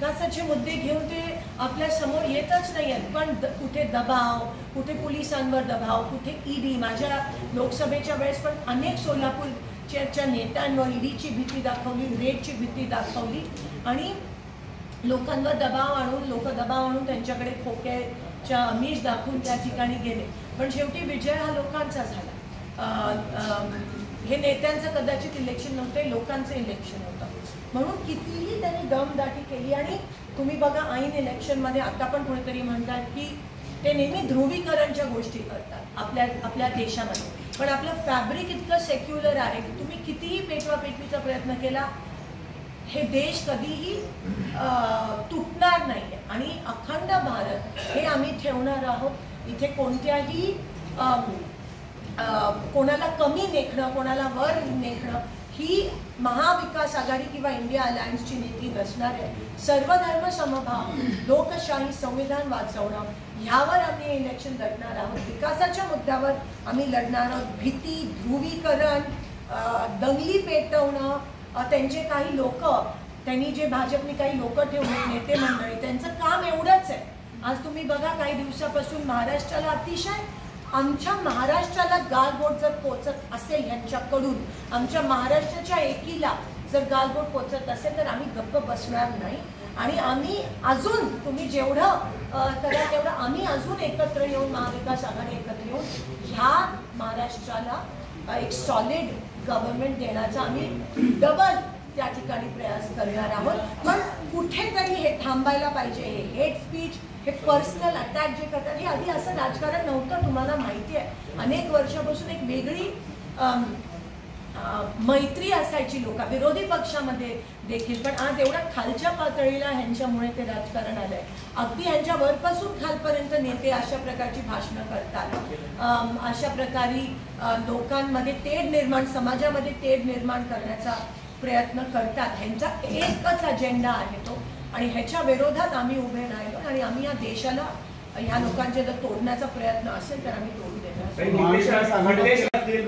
विकासाचे मुद्दे घेऊन ते आपल्या समोर येतच नाही आहेत, पण कुठे दबाव, कुठे पोलिसांवर दबाव, कुठे ईडी. माझ्या लोकसभेच्या वेळेस पण अनेक सोलापूरच्या नेत्यांवर ईडीची भीती दाखवली, रेडची भीती दाखवली आणि लोकांवर दबाव आणून त्यांच्याकडे खोक्याच्या आमिष दाखवून त्या ठिकाणी गेले. पण शेवटी विजय हा लोकांचा झाला. हे नेत्यांचं कदाचित इलेक्शन नव्हतं, लोकांचं इलेक्शन होतं. म्हणून कितीही त्यांनी दमदाटी केली. आणि तुम्ही बघा ऐन इलेक्शनमध्ये आता पण कोणीतरी म्हणतात की ते नेहमी ध्रुवीकरणच्या गोष्टी करतात आपल्या देशामध्ये. पण आपलं फॅब्रिक इतकं सेक्युलर आहे की तुम्ही कितीही पेटवापेटवीचा प्रयत्न केला, हे देश कधीही तुटणार नाही. आणि अखंड भारत हे आम्ही ठेवणार आहोत. इथे कोणत्याही कोणाला कमी लेखणं, कोणाला वर लेखणं ही महाविकास आघाडी किंवा इंडिया अलायन्सची नीती नसणार आहे. सर्वधर्म समभाव, लोकशाही, संविधान वाचवणं ह्यावर आम्ही इलेक्शन लढणार आहोत. विकासाच्या मुद्द्यावर आम्ही लढणार आहोत. भीती, ध्रुवीकरण, दंगली पेटवणं, त्यांचे काही लोक, त्यांनी जे भाजपने काही लोक ठेवले नेते मंडळी, त्यांचं काम एवढंच आहे. आज तुम्ही बघा काही दिवसापासून महाराष्ट्राला अतिशय, आमच्या महाराष्ट्राला गालबोट जर पोचत असेल यांच्याकडून, आमच्या महाराष्ट्राच्या एकीला जर गालबोट पोचत असेल तर आम्ही गप्प बसणार नाही. आणि आम्ही अजून, तुम्ही जेवढं करा तेवढं आम्ही अजून एकत्र येऊन, महाविकास आघाडी एकत्र येऊन ह्या महाराष्ट्राला एक सॉलिड गव्हर्नमेंट देण्याचा आम्ही डबल त्या ठिकाणी प्रयास करणार आहोत. पण कुठेतरी हे थांबायला पाहिजे. हे हेट स्पीच, हे पर्सनल अटॅक जे करतात, हे आधी असं राजकारण नव्हतं, तुम्हाला माहिती आहे. अनेक वर्षापासून एक वेगळी मैत्री असायची लोक विरोधी पक्षामध्ये देखील. पण आज एवढ्या खालच्या पातळीला ह्यांच्यामुळे ते राजकारण आलंय. अगदी ह्यांच्या वरपासून खालपर्यंत नेते अशा प्रकारची भाषणं करतात, अशा प्रकारे लोकांमध्ये तेढ निर्माण, समाजामध्ये तेढ निर्माण करण्याचा प्रयत्न करतात. ह्यांचा एकच अजेंडा आहे तो, आणि ह्याच्या विरोधात आम्ही उभे राहिलो. आणि आम्ही या देशाला, ह्या लोकांचे जर तोडण्याचा प्रयत्न असेल तर आम्ही तोडू देणार.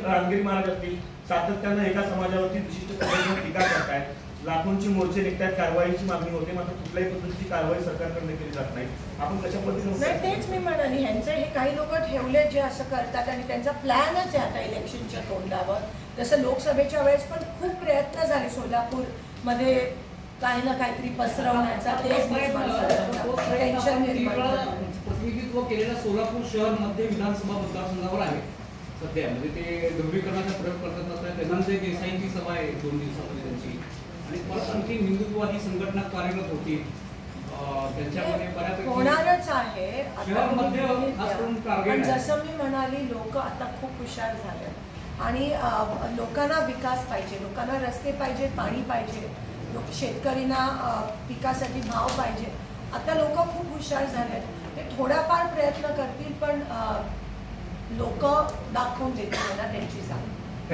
रामगिरी महाराज असतील, सातत्यानं एका समाजावरती विशिष्ट पद्धतीने टीका करतायत, लाखोंची मोर्चे निघतात, कारवाईची मागणी होते, मात्र कुठल्याही पद्धतीची कारवाई सरकारकडून केली जात नाही. आपण कशा पद्धतीने? तेच मी म्हणाली, ह्यांचे हे काही लोक ठेवले जे असं करतात आणि त्यांचा प्लॅनच आहे आता इलेक्शनच्या तोंडावर. जसं लोकसभेच्या वेळेस पण खूप प्रयत्न झाले सोलापूरमध्ये काही ना काहीतरी पसरवण्याचा, टेन्शन निर्माण. प्रतिनिधित्व केलेल्या सोलापूर शहर मध्ये विधानसभा मतदारसंघावर आहे सध्या, म्हणजे ते ध्रुवीकरणाचा प्रयोग करत नसतात. त्यानंतर देसाईंची सभा आहे 2 दिवसामध्ये त्यांची, आणि परत आणखी हिंदुत्ववादी संघटना कार्यरत होती त्यांच्यामध्ये बऱ्यापैकी होणारच आहे. पण जसं मी म्हणाली, लोक आता खूप हुशार झाले आणि लोकांना विकास पाहिजे, लोकांना रस्ते पाहिजे, पाणी पाहिजे, शेतकऱ्यांना पिकासाठी भाव पाहिजे. आता लोक खूप हुशार झाले, ते थोडाफार प्रयत्न करतील पण लोक दाखवून देतील त्यांची जाण.